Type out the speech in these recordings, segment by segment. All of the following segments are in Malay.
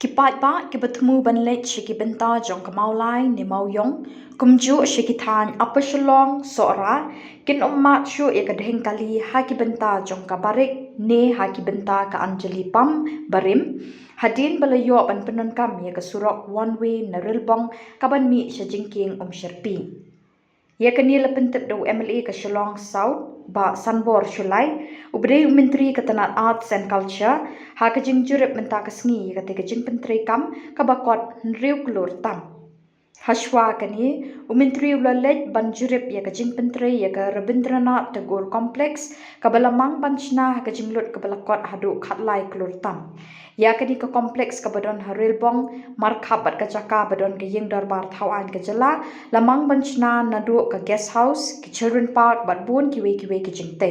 Kipat ba ki bertemu ban lech ki benta jong ke maulai ni mau yong kumju ki tan apa shalong sora kin ummat shu ya kadheng kali ha ki benta jong ka barik ne ha ki benta ka anjali pam barim hadin balayo ban penun kam ya ka surok one way na rilbong kaban mi sha jingking sherpi ya kani lepentep do MLA ke Shillong South ba Sanbor Shulai ubre menteri ketanat arts and culture ha ke jing jurep menta ke sngi ka te ke jing penteri kam ka bakot nriu klur tam Hashwa kani menteri ulalej ban jurep ya ke jing penteri ya ke Rabindranath Tagore Complex ka balamang banchna ha ke jing lut ka balakot hadu khatlai klur tam ya kani ke kompleks ke badon haril bong markhabat ke jaka badon ke yeng darbar thawan ke jela lamang banchna nadu ke guest house ke children park bat bun kiwe ke jingte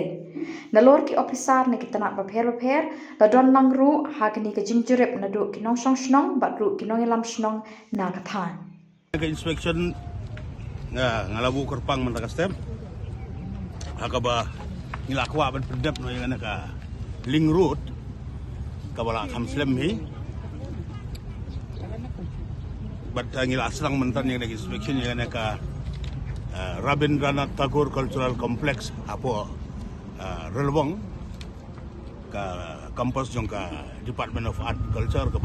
nalor ki officer ne kitana bapher la don langru ha kani ke jingjurep nadu kinong song snong bat ru kinong lam snong na kathan ke inspection ngalabu kerpang mentaka step akaba ngilakwa ban pedap no yang ka link road kabala kham slem hi bat ngila serang mentan yang inspection yang ka Rabindranath Tagore Cultural Complex apo relwang ka kampus jong ka Department of Art and Culture ka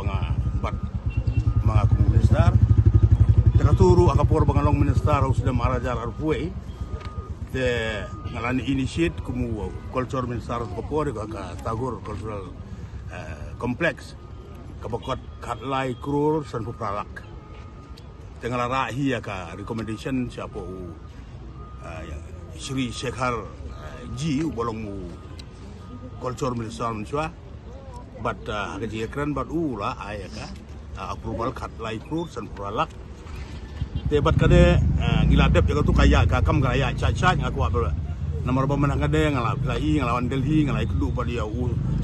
mga komunistar teraturu akapor bangalong minister usda marajar arpuai te ngalani initiate kumu culture minister kapor ka Tagore Cultural Complex kabakot katlai krur san pupralak tengala rahi ka recommendation siapa Sri Shekhar ji bolong culture minister mensua but kaji ekran but ula ayaka approval katlai krur san pupralak tebat kade ngiladep jaga tu kaya kakam kaya cacat ngaku apa nomor pemenang kade ngalawan Delhi ngalai kedu pada dia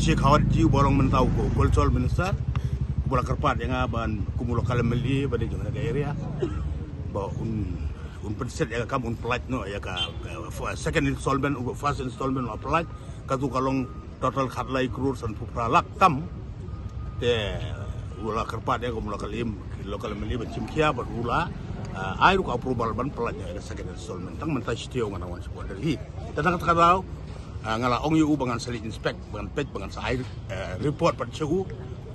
Sheikh Hawat ji borong mentau ko cultural minister bola kerpat yang ban kumulo kalemeli pada jona area ba un perset ya kam un plat no ya ka second installment first installment of plat katu kalong total khatlai krur san pupralak tam te bola kerpat ya kumulo kalim lokal meli bencimkia berula air ko approval ban pelanya ada second installment tang mentai stio ngana wan sebuah dari tentang kata ngala ong yu bangan sali inspect bangan pet bangan sa air report pat chegu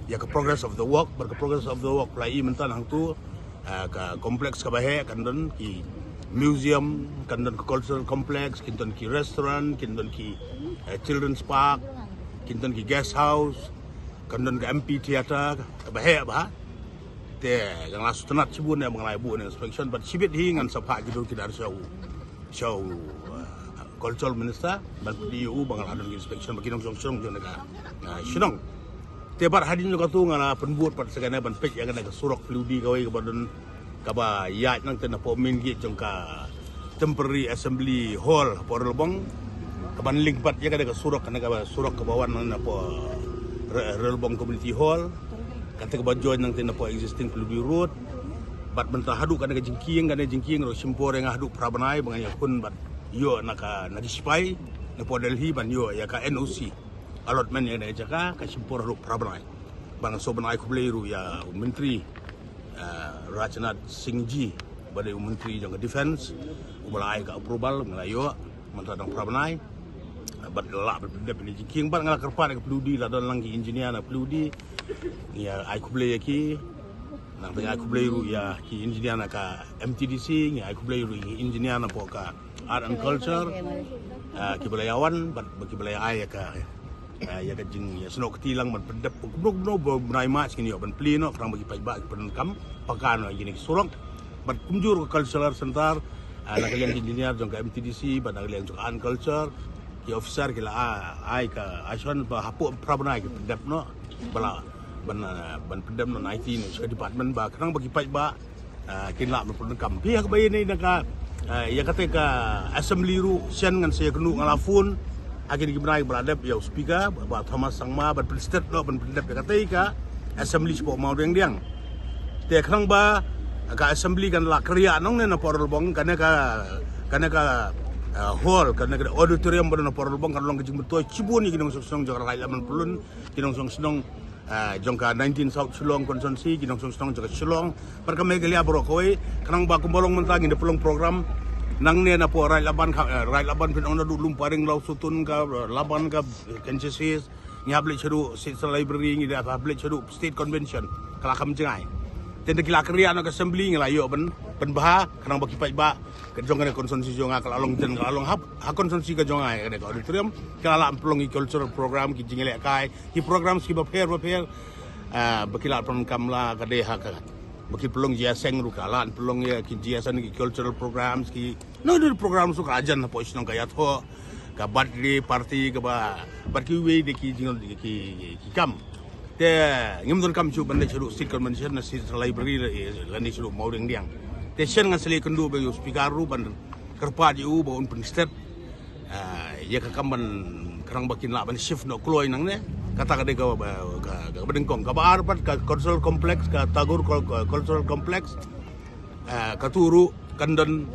ya ke progress of the work ber ke progress of the work lai mentan hang tu ka kompleks ka bahe kandon ki museum kandon ke cultural complex kandon ki restaurant kandon ki children's park kandon ki guest house kandon ke MP theater ka bahe ba te yang lasu tenat cibun yang mengalai bu inspection but cibit hingan sapa gitu kita harus show cultural minister but di EU bangal ada inspection bagi nong song jona ka sinong te bar hadin juga tu ngala penbuat pat segana ban pek yang ka surok fludi kawai ka badon ka ba ya nang tena po min gi jong ka temporary assembly hall porlbong ka ban link pat ya ka surok kana ka surok ka bawan na po relbong community hall kata kebajuan yang tena po existing Peludi Road bat mentah haduk kana jingking ro simpor yang haduk prabanai banganya kun bat yo naka nagispai na po Delhi ban yo ya ka NOC allotment yang jaka ka simpor haduk prabanai bang sobanai kubleiru ya menteri Rajnath Singh ji bade menteri jang defense ubulai ka approval ngalayo mentah dang prabanai bat la bedep ni jingking bat ngala kerpan ka Peludi la don langki engineer na Peludi ya aku beli ki nang aku beli ya ki engineer na ka MTDC ya aku beli engineer na po ka art and culture ki belayawan bagi belaya ay ka ya ka jing ya senok tilang man pendep no benai mas kini ban pli no krang bagi pajak pen kam pakano gini surong bat kumjur ka cultural center na kalian engineer jong ka MTDC ban kalian jong art culture ki officer kila ay ka ason ba hapu prabanai ki pendep no bala ban pendam no 19 no department ba krang bagi paj ba kinla men kam pihak bayi ni naka ya kata ka assembly ru sian ngan saya kenu ngalafun akin gibrai beradab ya speaker ba Thomas Sangma ban president no ban pendap ya kata ka assembly spok mau diang te krang ba ka assembly kan la kriya nong ne na porol bong kana ka hall kana ka auditorium ban na porol bong kan long kejing beto cibuni kinong song jaga lai laman pulun kinong song jongka 19 South Shillong Constituency ginong song jongka Shillong perka megalia brokoi kanang ba kumbolong mentang in the pelong program nang ne na po rai laban pin ona du lumparing lau sutun ka laban ka kencesis nyable chedu state library ngi da hable chedu state convention kala kam jengai ten kila kriya no assembly ngi layo ben bah kanang ba kipai ba ke jongka konsensi jonga kala long ten kala long ha konsensi ka jonga ka auditorium kala pelong cultural program ki jingele kai ki program ki prepare bakila pon kamla ka de ha ka bakil pelong jia seng ru kala pelong ya ki jia san ki cultural programs ki no program su ka ajan po isnong kaya tho ka birthday party ka ba barki we de ki jingol ki kam te ngim don kam chu bande churu state convention na state library la ni churu mau deng diang te shen ngan sele kendu be speaker ru ban kerpa ju ba un pen state ya ka kam ban kerang bakin la ban shift no kloi nang ne kata ka de ka badeng kong ka ba arpat ka cultural complex ka tagur cultural complex ka turu kandon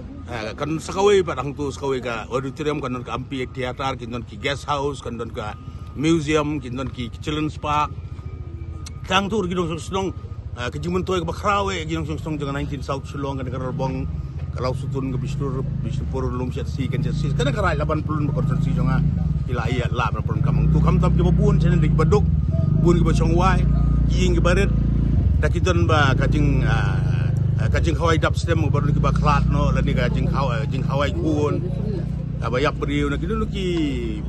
kan sakaway padang tu sakaway ka auditorium kandon ka ampi theater kandon ki guest house kandon ka museum kandon ki children's park tang tur gidong song kejimun toy ka bakrawe gidong song dengan 19 South Shillong kan karabong kalau sutun ke bisnupur lum si kan si kana karai 80 konsensi jonga ila iya la pun kamang tu kam tam ke bun chen dik baduk bun ke bachong wai ying ke baret dakiton ba kajing hawai dap stem baru ke baklat no lani kajing hawai kun abayap beriu na kidu ki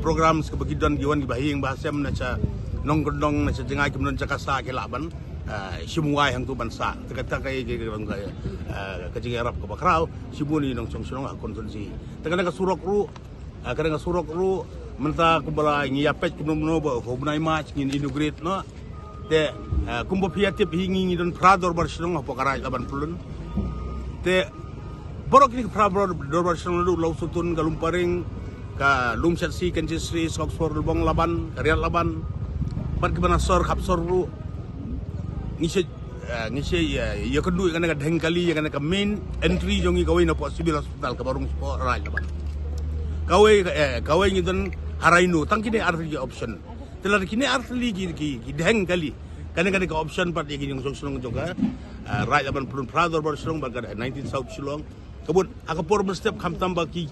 program ke bagidon giwan ki bahing bahasem na cha nong gondong na cha jengai kemudian cakasa ke laban simuai hang tu bansa tekata kai kajing arab ke bakrau sibuni nong song song konsensi tekana ka surok ru kadang surok ru menta kumbala ngiyapet kuno ba hobnai match ngin integrate no te kumbo piatip hingi don prador barshong apa karai 80 te borok ni prador barshong lu lau sutun galumparing ka lumsat si kencisri soksor bong laban karya laban ban ke banasor kapsor ru ngise ya kedua kan ka dengkali ya kan ka main entry jongi kawai na po civil hospital ka barung sport rai laban kawai ngidon harainu tang kini arti option telar kini arti ki deng kali kadang ka option part yang yung song juga right aban pun prador bersong baga 19 South Shillong kabut akapor step kam tamba ki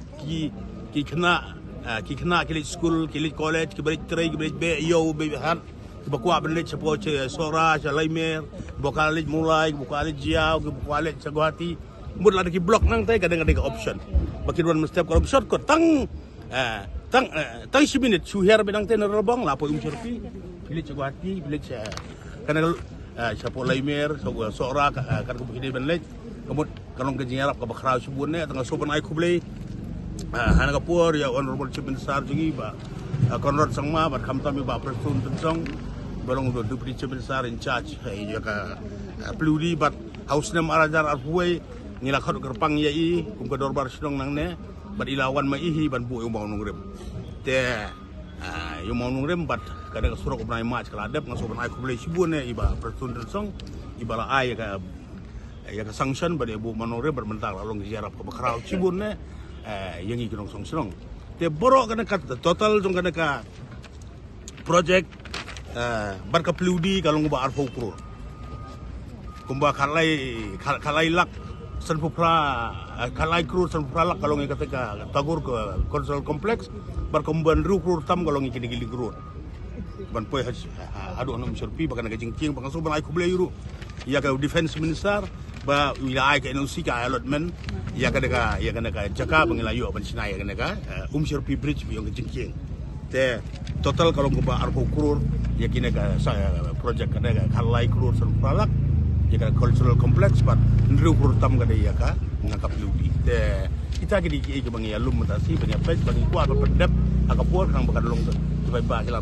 kena kilit school kilit college ki balik tray ki balik be yo be han ki bakwa belit sapo che sora cha laimer bokalit mulai bokalit jiao ki bokalit sagwati mud la ki block nang tay kadang ka option bakidwan step kalau shortcut tang 10 minit suher bedang ten robong lapo umserpi bilik cegwati bilik kana sapo laimer sora kan ko bikini benlej kemud kalong gajing arab ka bakrau subunne tengah soban ai kuble hana kapur ya honorable chief minister jungi ba konrad sangma ba kamtami ba presun tensong balong do deputy chief minister in charge ya ka pludi bat house nam arajar arpuai ngila khot kerpang yai kum ka dorbar sidong nang ne bat ilawan maihi ban bu yung maunung rem te yung maunung rem bat kadang surok ubnai match kala adep ngaso ban ai kuble sibune iba pertun song iba la ai ka sanction ba bu maunung rem bermentar lalong ziarah ke bakrau sibune yang ikinong song song te borok kana ka total jong kana ka project bar ka pludi kalong ba arfo pro kumba kalai lak Sanpupra kalai kru sanpupra lak kalong ketika tagur ke cultural complex berkembang ru tam kalong ikini gili kru ban poy adu anum serpi bakan ka jingking bakan so ban ai kuble yuru ya ka defense minister ba wilayah ka NOC ka allotment ya ka jaka bangilayo ban sinai ka serpi bridge yang ka jingking te total kalong ko ba arpo kru ya kini ka project ka kalai kru sanpupra lak jika cultural complex but ndru kurtam kada ya ka ngakap ludi te kita gidi ke bangi alum mutasi banyak page bangi kuat pendep akapur kang bakal long tu ba hilang